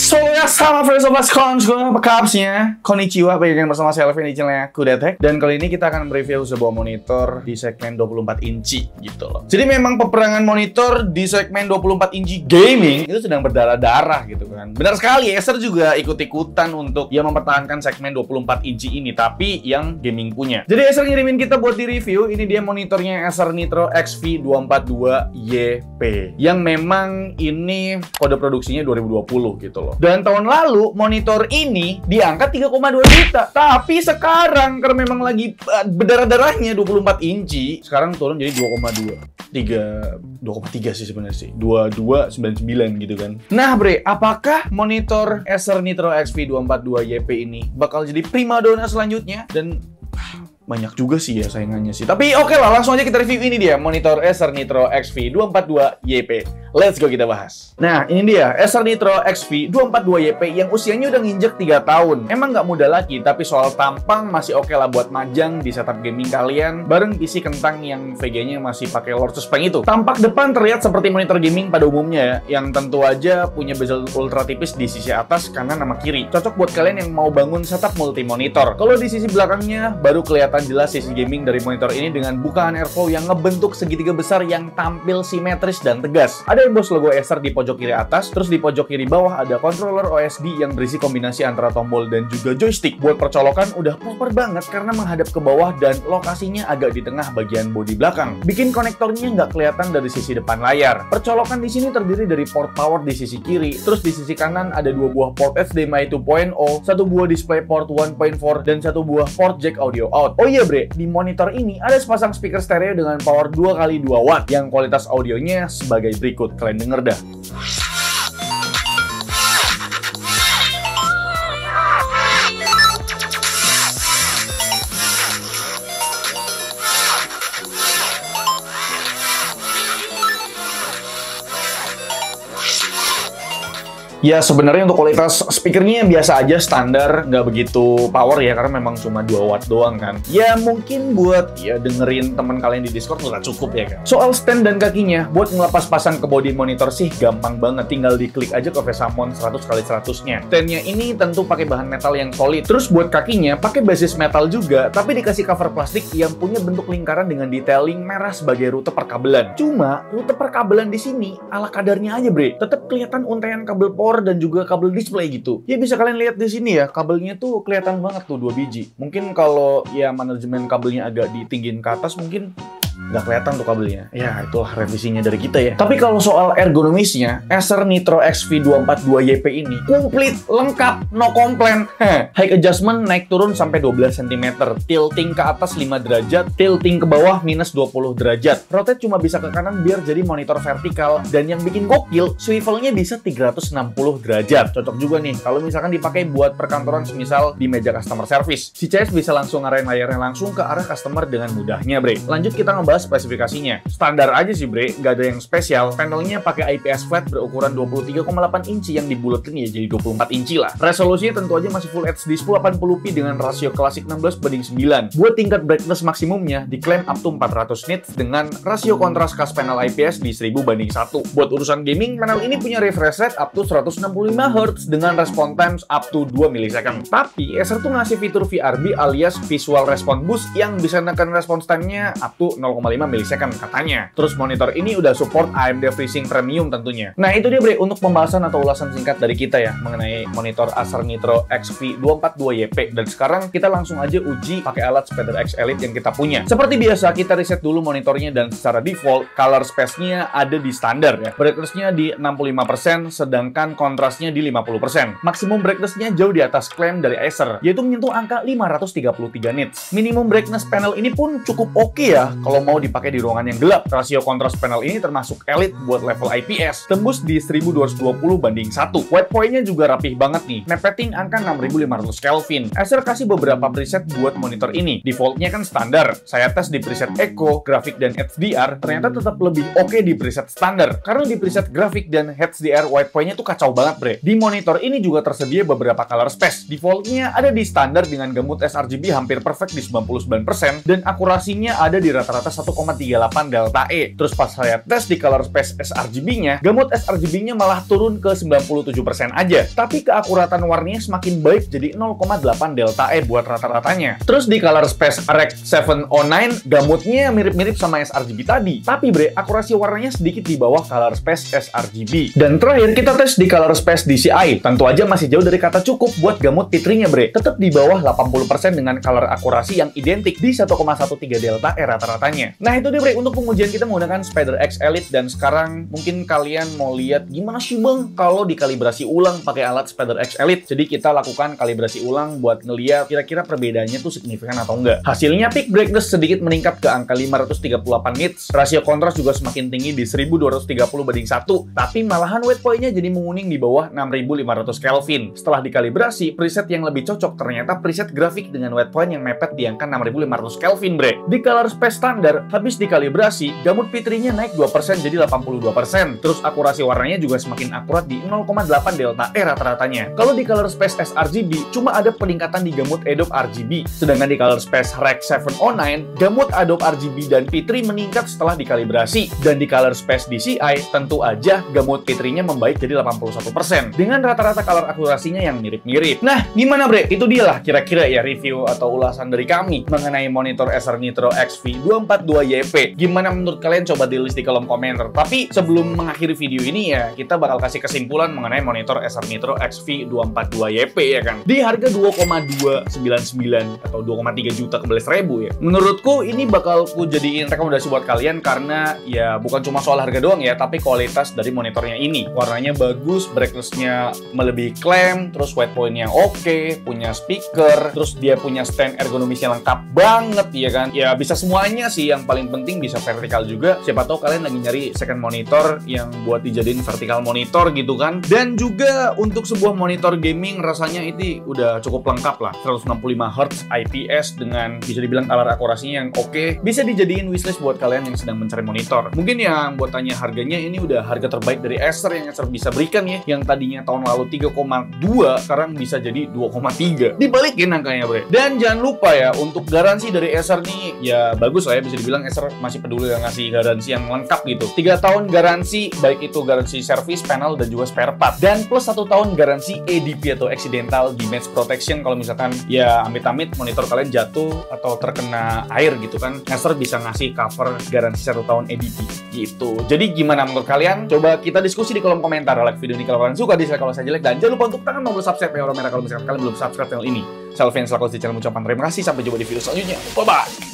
So ya, sama friends sobat skons, apa kabarnya? Konnichiwa, balik lagi bersama saya Elvin di channelnya Kudetek. Dan kali ini kita akan mereview sebuah monitor di segmen 24 inci gitu loh. Jadi memang peperangan monitor di segmen 24 inci gaming itu sedang berdarah-darah gitu kan. Benar sekali, Acer juga ikut-ikutan untuk ya mempertahankan segmen 24 inci ini, tapi yang gaming punya. Jadi Acer ngirimin kita buat di review, ini dia monitornya Acer Nitro XV242YP. Yang memang ini kode produksinya 2020 gitu loh. Dan tahun lalu monitor ini diangkat 3,2 juta. Tapi sekarang karena memang lagi berdarah-darahnya 24 inci, sekarang turun jadi 2,2. 2,3 sih sebenarnya sih. 2299 gitu kan. Nah, Bre, apakah monitor Acer Nitro XV242YP ini bakal jadi primadona selanjutnya? Dan banyak juga sih ya saingannya sih. Tapi oke lah, langsung aja kita review ini dia monitor Acer Nitro XV242YP. Let's go kita bahas. Nah, ini dia Acer Nitro XV242YP yang usianya udah nginjek 3 tahun. Emang nggak muda lagi, tapi soal tampang masih oke lah buat majang di setup gaming kalian bareng PC kentang yang VGA-nya masih pakai Lotus Pen itu. Tampak depan terlihat seperti monitor gaming pada umumnya ya, yang tentu aja punya bezel ultra tipis di sisi atas, kanan sama kiri. Cocok buat kalian yang mau bangun setup multi monitor. Kalau di sisi belakangnya baru kelihatan jelas sisi gaming dari monitor ini dengan bukaan airflow yang ngebentuk segitiga besar yang tampil simetris dan tegas. Ada emboss logo Acer di pojok kiri atas, terus di pojok kiri bawah ada controller OSD yang berisi kombinasi antara tombol dan juga joystick. Buat percolokan udah proper banget karena menghadap ke bawah dan lokasinya agak di tengah bagian bodi belakang. Bikin konektornya nggak kelihatan dari sisi depan layar. Percolokan di sini terdiri dari port power di sisi kiri, terus di sisi kanan ada 2 buah port HDMI 2.0, 1 buah display port 1.4 dan 1 buah port jack audio out. Oh iya Bre, di monitor ini ada sepasang speaker stereo dengan power 2x2 watt yang kualitas audionya sebagai berikut. Kalian denger dah. Ya sebenarnya untuk kualitas speakernya biasa aja, standar, nggak begitu power ya karena memang cuma 2 watt doang kan. Ya mungkin buat ya dengerin teman kalian di Discord nggak cukup ya kan. Soal stand dan kakinya, buat ngelepas pasang ke bodi monitor sih gampang banget, tinggal diklik aja ke VESAMON 100x100-nya. Standnya ini tentu pakai bahan metal yang solid. Terus buat kakinya pakai basis metal juga, tapi dikasih cover plastik yang punya bentuk lingkaran dengan detailing merah sebagai rute perkabelan. Cuma rute perkabelan di sini ala kadarnya aja Bre, tetap kelihatan untaian kabel power dan juga kabel display gitu. Ya bisa kalian lihat di sini ya, kabelnya tuh kelihatan banget tuh 2 biji. Mungkin kalau ya manajemen kabelnya agak ditinggiin ke atas mungkin nggak kelihatan tuh kabelnya. Ya, itulah revisinya dari kita ya. Tapi kalau soal ergonomisnya, Acer Nitro XV242YP ini komplit, lengkap, no komplain. Height adjustment naik turun sampai 12 cm, tilting ke atas 5 derajat, tilting ke bawah minus 20 derajat. Rotate cuma bisa ke kanan biar jadi monitor vertikal, dan yang bikin gokil, swivelnya bisa 360 derajat. Cocok juga nih kalau misalkan dipakai buat perkantoran, semisal di meja customer service. Si CS bisa langsung ngarahin layarnya langsung ke arah customer dengan mudahnya, Bre. Lanjut kita ngebahas spesifikasinya. Standar aja sih Bre, nggak ada yang spesial. Panelnya pakai IPS flat berukuran 23,8 inci yang dibuletin ya jadi 24 inci lah. Resolusinya tentu aja masih Full HD 1080p dengan rasio klasik 16:9. Buat tingkat brightness maksimumnya diklaim up to 400 nits dengan rasio kontras khas panel IPS di 1000:1. Buat urusan gaming, panel ini punya refresh rate up to 165 Hz dengan response times up to 2 millisecond. Tapi Acer tuh ngasih fitur VRB alias Visual Response Boost yang bisa nekan response time-nya up to 0,5 millisecond katanya. Terus monitor ini udah support AMD FreeSync Premium tentunya. Nah itu dia Bre, untuk pembahasan atau ulasan singkat dari kita ya mengenai monitor Acer Nitro XV242YP. Dan sekarang kita langsung aja uji pakai alat SpiderX Elite yang kita punya. Seperti biasa kita reset dulu monitornya dan secara default color space-nya ada di standar ya. Brightness-nya di 65%, sedangkan kontrasnya di 50%. Maksimum brightness-nya jauh di atas klaim dari Acer, yaitu menyentuh angka 533 nits. Minimum brightness panel ini pun cukup oke ya kalau mau dipakai di ruangan yang gelap. Rasio kontras panel ini termasuk elite buat level IPS, tembus di 1220/1. White point-nya juga rapih banget nih, nepetin angka 6500 Kelvin. Acer kasih beberapa preset buat monitor ini. Defaultnya kan standar. Saya tes di preset Eco, grafik, dan HDR, ternyata tetap lebih oke di preset standar. Karena di preset grafik dan HDR, white point-nya tuh kacau banget, bre. Di monitor ini juga tersedia beberapa color space. Defaultnya ada di standar dengan gamut sRGB hampir perfect di 99%, dan akurasinya ada di rata-rata 1,38 delta E. Terus pas saya tes di color space sRGB-nya, gamut sRGB-nya malah turun ke 97% aja. Tapi keakuratan warnanya semakin baik jadi 0,8 delta E buat rata-ratanya. Terus di color space Rec 709, gamutnya mirip-mirip sama sRGB tadi. Tapi bre, akurasi warnanya sedikit di bawah color space sRGB. Dan terakhir kita tes di color space DCI. Tentu aja masih jauh dari kata cukup buat gamut P3-nya bre. Tetap di bawah 80% dengan color akurasi yang identik di 1,13 delta E rata-ratanya. Nah itu dia bre, untuk pengujian kita menggunakan Spider X Elite, dan sekarang mungkin kalian mau lihat gimana sih bang kalau dikalibrasi ulang pakai alat Spider X Elite. Jadi kita lakukan kalibrasi ulang buat ngeliat kira-kira perbedaannya tuh signifikan atau enggak. Hasilnya peak brightness sedikit meningkat ke angka 538 nits, rasio kontras juga semakin tinggi di 1230/1, tapi malahan white point-nya jadi menguning di bawah 6500 Kelvin. Setelah dikalibrasi, preset yang lebih cocok ternyata preset grafik dengan white point yang mepet di angka 6500 Kelvin bre. Di color space standar, habis dikalibrasi, gamut P3-nya naik 2% jadi 82%. Terus akurasi warnanya juga semakin akurat di 0,8 delta E rata-ratanya. Kalau di color space sRGB, cuma ada peningkatan di gamut Adobe RGB. Sedangkan di color space Rec 709, gamut Adobe RGB dan P3 meningkat setelah dikalibrasi. Dan di color space DCI, tentu aja gamut P3-nya membaik jadi 81%. Dengan rata-rata color akurasinya yang mirip-mirip. Nah, gimana bre? Itu dia lah kira-kira ya review atau ulasan dari kami mengenai monitor Acer Nitro XV242YP. Gimana menurut kalian? Coba tulis di kolom komentar. Tapi sebelum mengakhiri video ini ya, kita bakal kasih kesimpulan mengenai monitor Acer Nitro XV242YP ya kan. Di harga 2,299 atau 2,3 juta ke 11.000 ya. Menurutku ini bakal ku jadiin rekomendasi buat kalian karena ya bukan cuma soal harga doang ya, tapi kualitas dari monitornya ini. Warnanya bagus, brightness-nya melebihi klaim, terus white point-nya oke, punya speaker, terus dia punya stand ergonomisnya lengkap banget ya kan. Ya bisa semuanya sih, yang paling penting bisa vertikal juga. Siapa tahu kalian lagi nyari second monitor yang buat dijadiin vertikal monitor gitu kan. Dan juga untuk sebuah monitor gaming rasanya ini udah cukup lengkap lah. 165 Hz IPS dengan bisa dibilang color akurasinya yang oke. Bisa dijadiin wishlist buat kalian yang sedang mencari monitor. Mungkin yang buat tanya harganya, ini udah harga terbaik dari Acer yang Acer bisa berikan ya. Yang tadinya tahun lalu 3,2 sekarang bisa jadi 2,3. Dibalikin angkanya bre. Dan jangan lupa ya, untuk garansi dari Acer nih ya bagus lah ya, bisa dibilang Acer masih peduli yang ngasih garansi yang lengkap gitu. 3 tahun garansi, baik itu garansi service, panel, dan juga spare part. Dan plus 1 tahun garansi ADP atau accidental damage protection kalau misalkan ya amit-amit monitor kalian jatuh atau terkena air gitu kan, Acer bisa ngasih cover garansi 1 tahun ADP gitu. Jadi gimana menurut kalian? Coba kita diskusi di kolom komentar. Like video ini kalau kalian suka, dislike kalau saya jelek, dan jangan lupa untuk tekan tombol subscribe ya orang merah kalau misalkan kalian belum subscribe channel ini. Saya Alvin, selaku di channel, mengucapkan terima kasih. Sampai jumpa di video selanjutnya. Bye bye.